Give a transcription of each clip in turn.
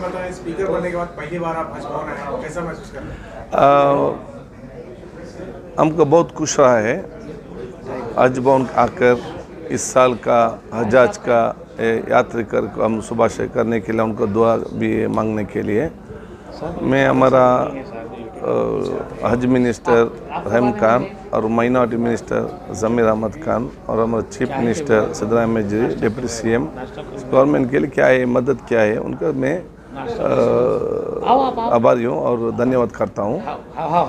बताएं, स्पीकर बनने के बाद पहली बार आप हज भवन आए, कैसा महसूस कर रहे हैं? हमको बहुत खुश रहा है हज भवन आकर इस साल का हज का यात्री को हम सुबह से करने के लिए उनको दुआ भी मांगने के लिए मैं हमारा हज मिनिस्टर रहम खान और माइनॉरिटी मिनिस्टर ज़मीर अहमद खान और हमारा चीफ मिनिस्टर सिद्धरामैया जी डिप्टी सीएम गवर्नमेंट के लिए क्या है मदद क्या है उनका मैं आभारी हूँ और धन्यवाद करता हूँ।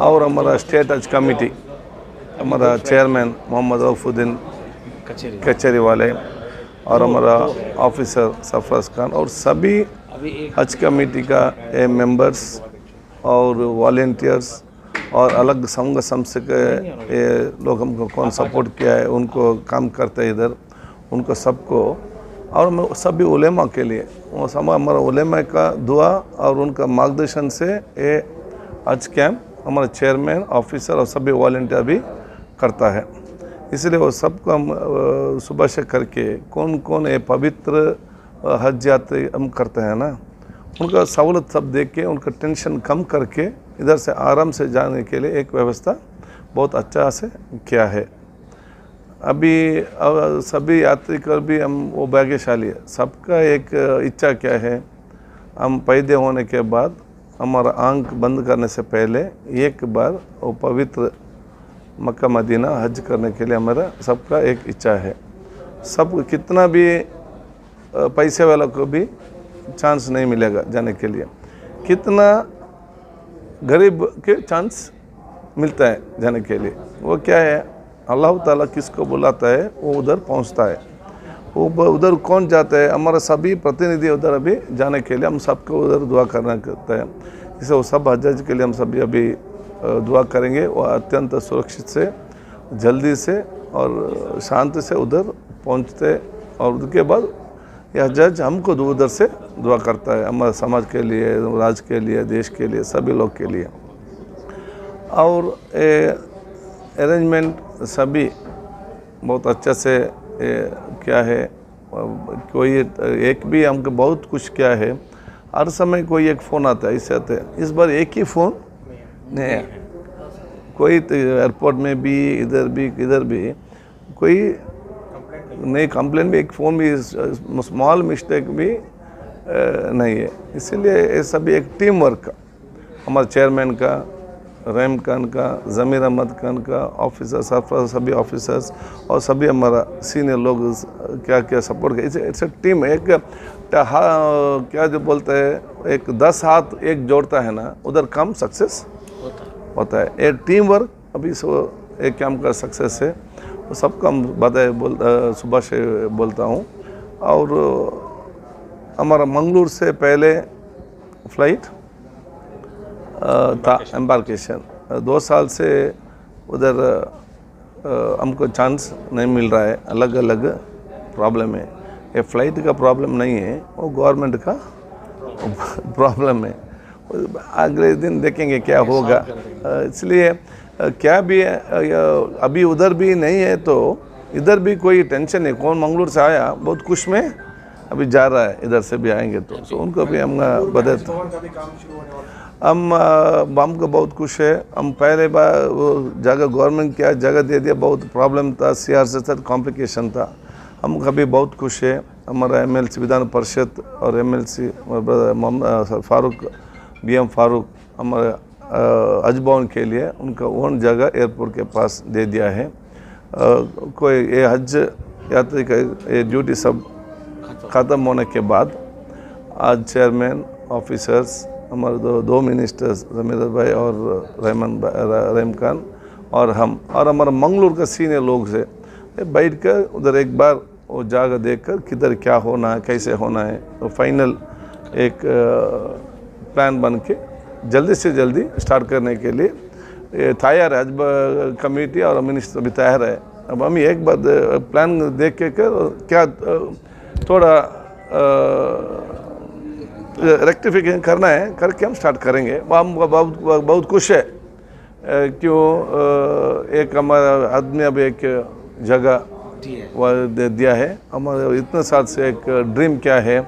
और हमारा स्टेट हज कमेटी हमारा चेयरमैन मोहम्मद रऊफुद्दीन कचहरी वाले और हमारा ऑफिसर सरफराज खान और सभी हज कमेटी का मेंबर्स और वॉलेंटियर्स और अलग संघ संस्था के लोग हमको कौन सपोर्ट किया है उनको काम करते हैं इधर उनको सबको और सभी उलेमा के लिए वो सब हमारा उलेमा का दुआ और उनका मार्गदर्शन से ये हज कैंप हमारा चेयरमैन ऑफिसर और सभी वॉलेंटियर भी करता है। इसलिए वो सबको हम सुबह से करके कौन कौन ये पवित्र हज यात्री हम करते हैं ना उनका सहूलत सब देख के उनका टेंशन कम करके इधर से आराम से जाने के लिए एक व्यवस्था बहुत अच्छा से किया है। अभी सभी यात्री कर भी हम वो भाग्यशाली है। सबका एक इच्छा क्या है हम पैदा होने के बाद हमारा आंख बंद करने से पहले एक बार वो पवित्र मक्का मदीना हज करने के लिए हमारा सबका एक इच्छा है। सब कितना भी पैसे वाला को भी चांस नहीं मिलेगा जाने के लिए, कितना गरीब के चांस मिलता है जाने के लिए। वो क्या है अल्लाह ताला किसको बुलाता है वो उधर पहुंचता है। वो उधर कौन जाता है हमारा सभी प्रतिनिधि उधर अभी जाने के लिए हम सबको उधर दुआ करना करता है। इसे वो सब हज के लिए हम सभी अभी दुआ करेंगे वो अत्यंत सुरक्षित से जल्दी से और शांति से उधर पहुंचते और उसके बाद यह जज हमको उधर से दुआ करता है हमारे समाज के लिए राज्य के लिए देश के लिए सभी लोग के लिए। और अरेंजमेंट सभी बहुत अच्छा से क्या है कोई एक भी हमको बहुत कुछ क्या है हर समय कोई एक फ़ोन आता है इससे आते हैं। इस बार एक ही फ़ोन नहीं है कोई एयरपोर्ट में भी इधर भी कोई नहीं कंप्लेन भी एक फ़ोन भी स्मॉल मिस्टेक भी नहीं है। इसीलिए ये सभी एक टीम वर्क का हमारे चेयरमैन का रहम खान का ज़मीर अहमद खान का ऑफिसर सरफराज सभी ऑफिसर्स और सभी हमारा सीनियर लोग क्या क्या सपोर्ट कर इट्स ए टीम एक क्या जो बोलते हैं एक 10 हाथ एक जोड़ता है ना उधर कम सक्सेस होता है। ये टीम वर्क अभी एक काम का सक्सेस है वो सबको हम बधाई सुबह से बोलता हूँ। और हमारा मंगलूर से पहले फ़्लाइट था एम्बार्केशन 2 साल से उधर हमको चांस नहीं मिल रहा है अलग अलग प्रॉब्लम है। ये फ़्लाइट का प्रॉब्लम नहीं है वो गवर्नमेंट का प्रॉब्लम है। अगले दिन देखेंगे क्या होगा। इसलिए क्या भी अभी उधर भी नहीं है तो इधर भी कोई टेंशन नहीं। कौन मंगलूर से आया बहुत खुश में अभी जा रहा है इधर से भी आएंगे तो उनको भी हम बदल हमको बहुत खुश है। हम पहले बार वो जगह गवर्नमेंट क्या जगह दे दिया बहुत प्रॉब्लम था CR से साथ कॉम्प्लिकेशन था। हम कभी बहुत खुश है हमारा MLC विधान परिषद और MLC मोहम्मद फारूक BM फारूक हमारे हज भवन के लिए उनका ओन जगह एयरपोर्ट के पास दे दिया है। कोई ये हज यात्री का ये ड्यूटी सब ख़त्म होने के बाद आज चेयरमैन ऑफिसर्स हमारे दो मिनिस्टर्स ज़मीर भाई और रहम खान और हम और हमारा मंगलूर का सीनियर लोग से बैठ कर उधर एक बार वो जगह देख कर किधर क्या होना है कैसे होना है तो फाइनल एक प्लान बन के जल्दी से जल्दी स्टार्ट करने के लिए तैयार है। हज कमेटी और मिनिस्टर भी तैयार है। अब हम एक बार प्लान देख के कर क्या थोड़ा रेक्टिफिकेशन करना है करके हम स्टार्ट करेंगे। हम बहुत खुश है क्यों एक हमारा आदमी अब एक जगह दिया है। हमारे इतने साल से एक ड्रीम क्या है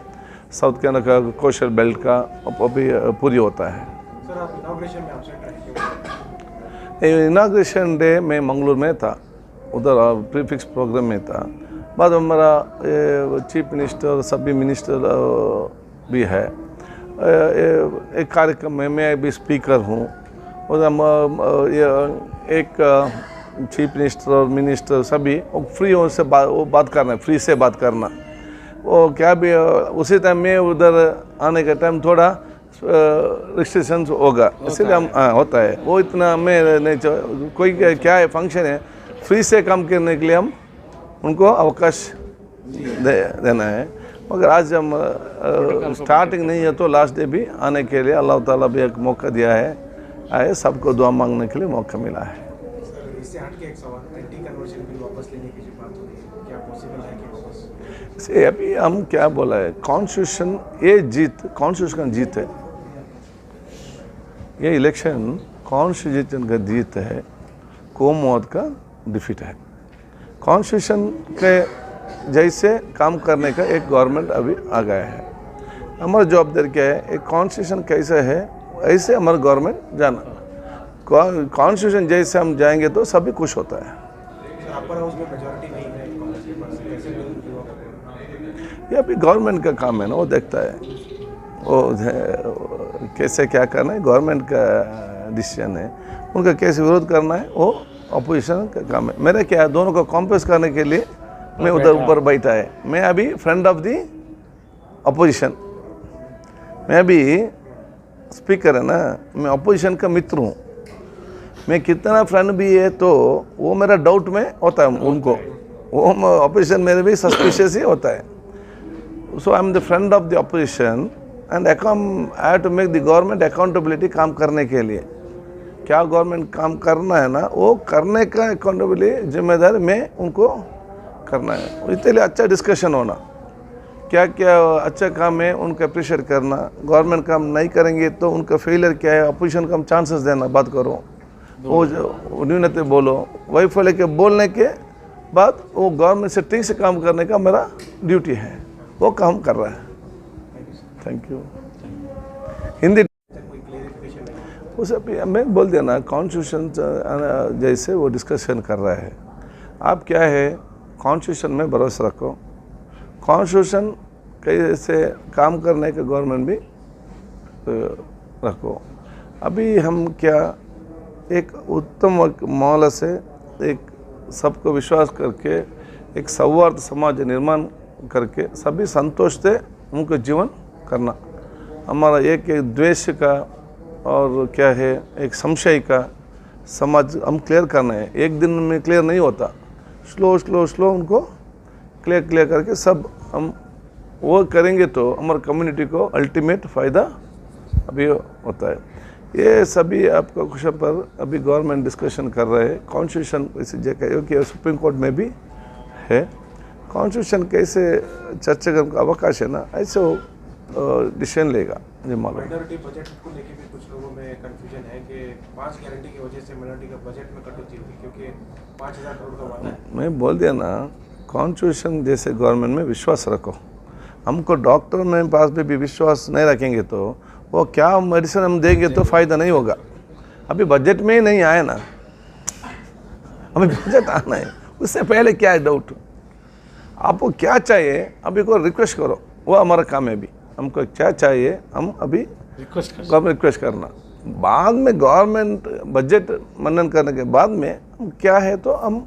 साउथ कैनाडा का कोस्टल बेल्ट का अभी पूरी होता है। सर आप इनॉग्रेशन में एब्सेंट रहे? इनाग्रेशन डे मैं मंगलूर में था, उधर प्रीफिक्स प्रोग्राम में था। बाद हमारा चीफ मिनिस्टर सभी मिनिस्टर भी है, एक कार्यक्रम में मैं भी स्पीकर हूँ और हम एक चीफ मिनिस्टर और मिनिस्टर सभी फ्री से बात करना, फ्री से बात करना। वो क्या भी उसी टाइम में उधर आने का टाइम थोड़ा रिस्ट्रिक्शंस होगा, इसलिए हम होता है वो इतना मैं नहीं कोई क्या है फंक्शन है फ्री से काम करने के लिए हम उनको अवकाश देना है। मगर आज हम स्टार्टिंग नहीं है तो लास्ट डे भी आने के लिए अल्लाह ताला भी एक मौका दिया है, आए सबको दुआ मांगने के लिए मौका मिला है। सर इससे हट के एक सवाल, एंटी कन्वर्शन बिल वापस लेने की जो बात हो रही है, क्या पॉसिबल है कि वापस? से अभी हम क्या बोला है, कॉन्स्टिट्यूशन ये जीत कॉन्स्टिट्यूशन का जीत है, ये इलेक्शन कॉन्स्टिट्यूशन का जीत है, कोमुवाद का डिफीट है। कॉन्स्टिट्यूशन के जैसे काम करने का एक गवर्नमेंट अभी आ गया है। हमारा जवाबदारी क्या है, एक कॉन्स्टिट्यूशन कैसे है ऐसे हमारा गवर्नमेंट जाना, कॉन्स्टिट्यूशन जैसे हम जाएंगे तो सभी खुश होता है। सर अपर हाउस में मेजॉरिटी नहीं है कांग्रेस के पास, कैसे बिल विड्रॉ करेंगे? ये अभी गवर्नमेंट का काम है ना, वो देखता है वो कैसे क्या करना है, गवर्नमेंट का डिसीजन है, उनका कैसे विरोध करना है वो अपोजिशन का काम है। मेरा क्या है, दोनों को कॉम्प्रेस करने के लिए मैं उधर ऊपर बैठा है। मैं अभी फ्रेंड ऑफ दी अपोजिशन, मैं अभी स्पीकर है ना, मैं अपोजिशन का मित्र हूँ। मैं कितना फ्रेंड भी है तो वो मेरा डाउट में होता है उनको, वो अपोजिशन मेरे भी सस्पिशियस ही होता है। So I am the friend of the opposition and I have to make the government accountability काम करने के लिए। क्या गवर्नमेंट काम करना है ना, वो करने का अकाउंटेबिलिटी जिम्मेदारी मैं उनको करना है। इसलिए अच्छा डिस्कशन होना, क्या क्या अच्छा काम है उनका अप्रिशिएट करना, गवर्नमेंट काम नहीं करेंगे तो उनका फेलियर क्या है, अपोजिशन का चांसेस देना, बात करो, वो न्यूनतम बोलो, वैफल्य के बोलने के बाद वो गवर्नमेंट से ठीक से काम करने का मेरा ड्यूटी है, वो काम कर रहा है। Thank you. हिंदी उसे मैं बोल दिया ना, कॉन्स्टिट्यूशन जैसे वो डिस्कशन कर रहा है। आप क्या है, कॉन्स्टिट्यूशन में भरोसा रखो, कॉन्स्टिट्यूशन कैसे काम करने का गवर्नमेंट भी रखो। अभी हम क्या एक उत्तम माहौल से एक सबको विश्वास करके एक सौहार्द समाज निर्माण करके सभी संतोष से उनको जीवन करना, हमारा एक द्वेष का और क्या है एक संशय का समाज हम क्लियर करना है। एक दिन में क्लियर नहीं होता, स्लो उनको क्लियर करके सब हम वो करेंगे तो हमारे कम्युनिटी को अल्टीमेट फ़ायदा अभी होता है। ये सभी आपका क्वेश्चन पर अभी गवर्नमेंट डिस्कशन कर रहे हैं। कॉन्स्टिट्यूशन इसी जगह कि सुप्रीम कोर्ट में भी है, कॉन्स्टिट्यूशन कैसे चर्चा करने का अवकाश है ना, ऐसे वो डिसीजन लेगा। जी मालूम। माइनॉरिटी बजट को लेके भी कुछ लोगों में कंफ्यूजन है कि 5 गारंटी की वजह से माइनॉरिटी का बजट में कटौती होगी, क्योंकि 5000 करोड़ का वादा है। मैं बोल दिया ना, कॉन्स्टिट्यूशन जैसे गवर्नमेंट में विश्वास रखो। हमको डॉक्टर में पास भी विश्वास नहीं रखेंगे तो वो क्या मेडिसिन हम देंगे तो फ़ायदा नहीं होगा। अभी बजट में ही नहीं आया ना, हमें बजट आना है, उससे पहले क्या है डाउट, आपको क्या चाहिए अभी को रिक्वेस्ट करो, वो हमारा काम है। अभी हमको क्या चाहिए हम अभी रिक्वेस्ट करना, बाद में गवर्नमेंट बजट मनन करने के बाद में हम क्या है तो हम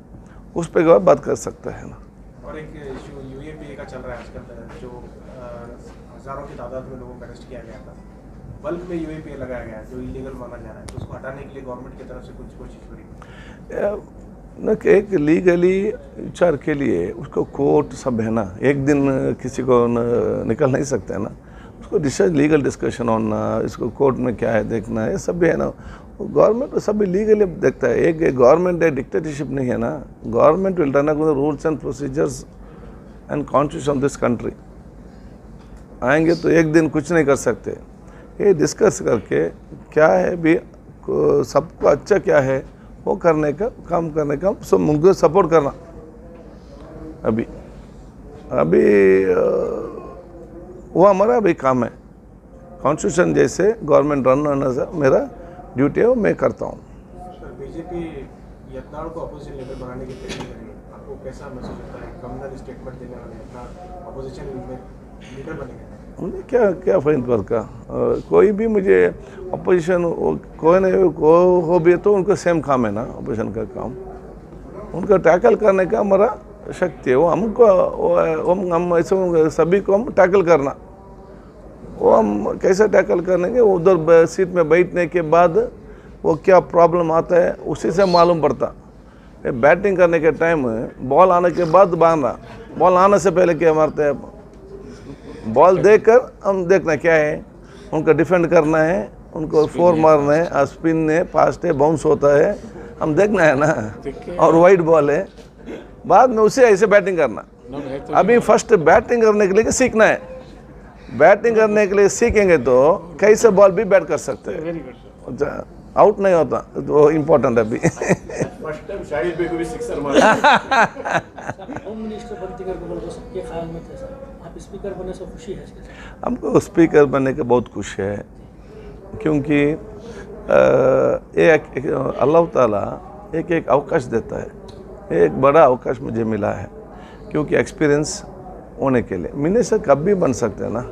उस पर बात कर सकते हैं ना। और एक इशू यूएपीए का चल रहा है आजकल, जो हज़ारों की तादाद में लोगों को अरेस्ट किया गया था, बल्क में यूएपीए लगाया गया है जो इलीगल माना जा रहा है, तो उसको हटाने के लिए गवर्नमेंट की तरफ से कुछ कोशिश हो रही है न कि एक लीगली विचार के लिए उसको कोर्ट सब है ना, एक दिन किसी को निकल नहीं सकते है ना, उसको लीगल डिस्कशन होना, इसको कोर्ट में क्या है देखना है, सब भी है ना। गवर्नमेंट सब भी लीगली देखता है, एक गवर्नमेंट है, डिक्टेटरशिप नहीं है ना। Government will run according the rules and procedures and constitution of this country. आएंगे तो एक दिन कुछ नहीं कर सकते, ये डिस्कस करके क्या है भी सबको अच्छा क्या है वो करने का काम करने का सब मुझको सपोर्ट करना। अभी वो हमारा भी काम है। कॉन्स्टिट्यूशन जैसे गवर्नमेंट रन होना से मेरा ड्यूटी है, वो मैं करता हूँ। सर बीजेपी यत्नाड़ को अपोजिशन लीडर बनाने की तैयारी कर रही है, आपको कैसा महसूस होता है? कम्युनल स्टेटमेंट देने वाले अपना अपोजिशन लीडर बनेंगे? मुझे क्या क्या फ़र्क पड़ता, कोई भी मुझे अपोजिशन कोई नहीं हो भी तो उनका सेम काम है ना, अपोजिशन का काम उनका टैकल करने का हमारा शक्ति है। वो हमको हम ऐसे सभी को हम टैकल करना, वो हम कैसे टैकल करेंगे, उधर सीट में बैठने के बाद वो क्या प्रॉब्लम आता है उसी से मालूम पड़ता। बैटिंग करने के टाइम बॉल आने के बाद बांधना, बॉल आने से पहले क्या मारते हैं, बॉल देखकर हम देखना क्या है, उनका डिफेंड करना है, उनको फोर मारना है, स्पिन है, फास्ट है, बाउंस होता है, हम देखना है ना, और वाइड बॉल है, बाद में उसे ऐसे बैटिंग करना। अभी फर्स्ट बैटिंग करने के लिए सीखना है, बैटिंग करने के लिए सीखेंगे तो कैसे बॉल भी बैट कर सकते हैं, आउट नहीं होता, तो इम्पोर्टेंट है अभी। फर्स्ट टाइम शाहिद भाई को भी सिक्सर मारा। होम मिनिस्टर बनते कर बोला तो सबके ख्याल में थे सर, आप स्पीकर बने से खुशी है? हमको स्पीकर बनने के बहुत खुशी है, क्योंकि अल्लाह ताला एक अवकाश देता है, एक बड़ा अवकाश मुझे मिला है, क्योंकि एक्सपीरियंस होने के लिए मिनिस्टर कब भी बन सकते हैं ना।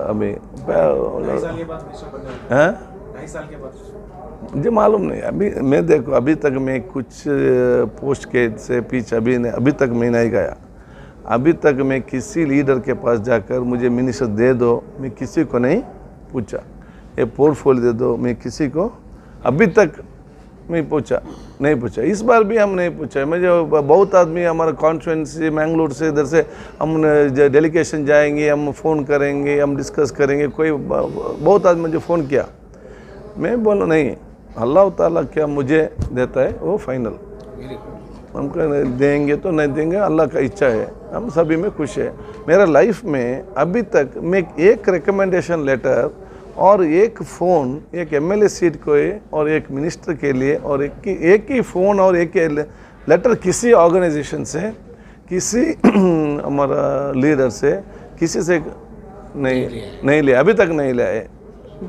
अभी 2.5 साल के बाद मिनिस्टर बनने वाले हैं। 2.5 साल के बाद मुझे मालूम नहीं, अभी मैं देखो अभी तक मैं कुछ पोस्ट के से पीछे अभी तक मैं नहीं गया। अभी तक मैं किसी लीडर के पास जाकर मुझे मिनिस्टर दे दो, मैं किसी को नहीं पूछा, ये पोर्टफोलियो दे दो, मैं किसी को अभी तक नहीं पूछा। इस बार भी हम नहीं पूछा। मुझे बहुत आदमी हमारा कॉन्स्टिट्यूंसी मैंगलोर से इधर से हम डेलीगेशन जाएंगे, हम फ़ोन करेंगे, हम डिस्कस करेंगे, कोई बहुत आदमी मुझे फ़ोन किया, मैं बोला नहीं, अल्लाह ताला क्या मुझे देता है वो फाइनल, हमको देंगे तो नहीं देंगे, अल्लाह का इच्छा है, हम सभी में खुश है। मेरा लाइफ में अभी तक मैं एक रिकमेंडेशन लेटर और एक फ़ोन, एक एमएलए सीट को और एक मिनिस्टर के लिए, और एक ही फ़ोन और एक लेटर किसी ऑर्गेनाइजेशन से, किसी हमारा लीडर से, किसी से नहीं लिया, अभी तक नहीं लिया है।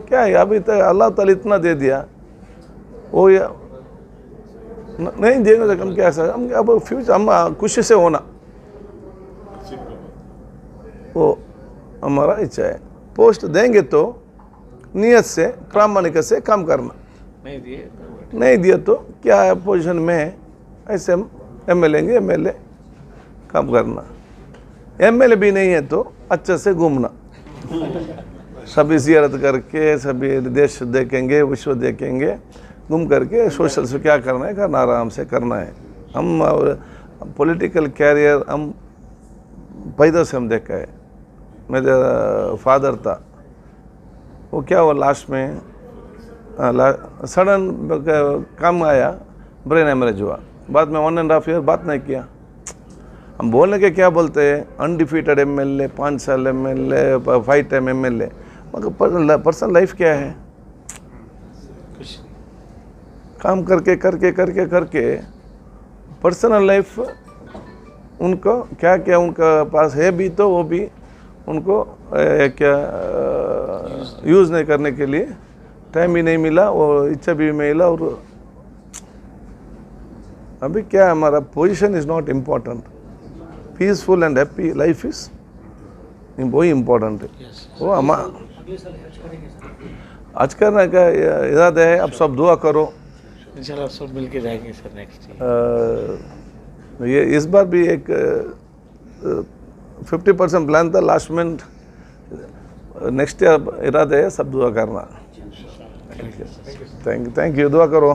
क्या है, अभी तक अल्लाह ताला इतना दे दिया, वो या नहीं देने तक हम क्या सर, हम अब फ्यूचर हम खुशी से होना, वो हमारा इच्छा है। पोस्ट देंगे तो नियत से, प्रामाणिक से काम करना, नहीं दिया तो क्या है पोजीशन में ऐसे हम एमएलए काम करना। एमएलए भी नहीं है तो अच्छे से घूमना, सभी जियारत करके, सभी देश देखेंगे, विश्व देखेंगे, घूम करके सोशल से क्या करना है करना, आराम से करना है। हम पॉलिटिकल कैरियर हम पैदा से हम देखा है। मेरा फादर था, वो क्या हुआ लास्ट में सडन काम आया, ब्रेन हेमरेज हुआ, बाद में 1.5 ईयर बात नहीं किया। हम बोलने के क्या बोलते हैं, अनडिफीटेड एमएलए, 5 साल एमएलए, 5 टाइम एमएलए, मगर पर्सनल लाइफ क्या है, काम करके पर्सनल लाइफ उनको क्या उनका पास है भी तो वो भी उनको क्या यूज़ नहीं करने के लिए टाइम भी नहीं मिला, वो इच्छा भी मिला। और अभी क्या हमारा position is not important, peaceful and happy life is वही इम्पोर्टेंट है। वो हम आज करने का इरादा है, अब सब दुआ करो, इंशाल्लाह सब मिल के जाएंगे सर नेक्स्ट। ये इस बार भी एक 50% प्लान था, लास्ट में नेक्स्ट ईयर इरादा है सब दुआ करना। थैंक यू, दुआ करो।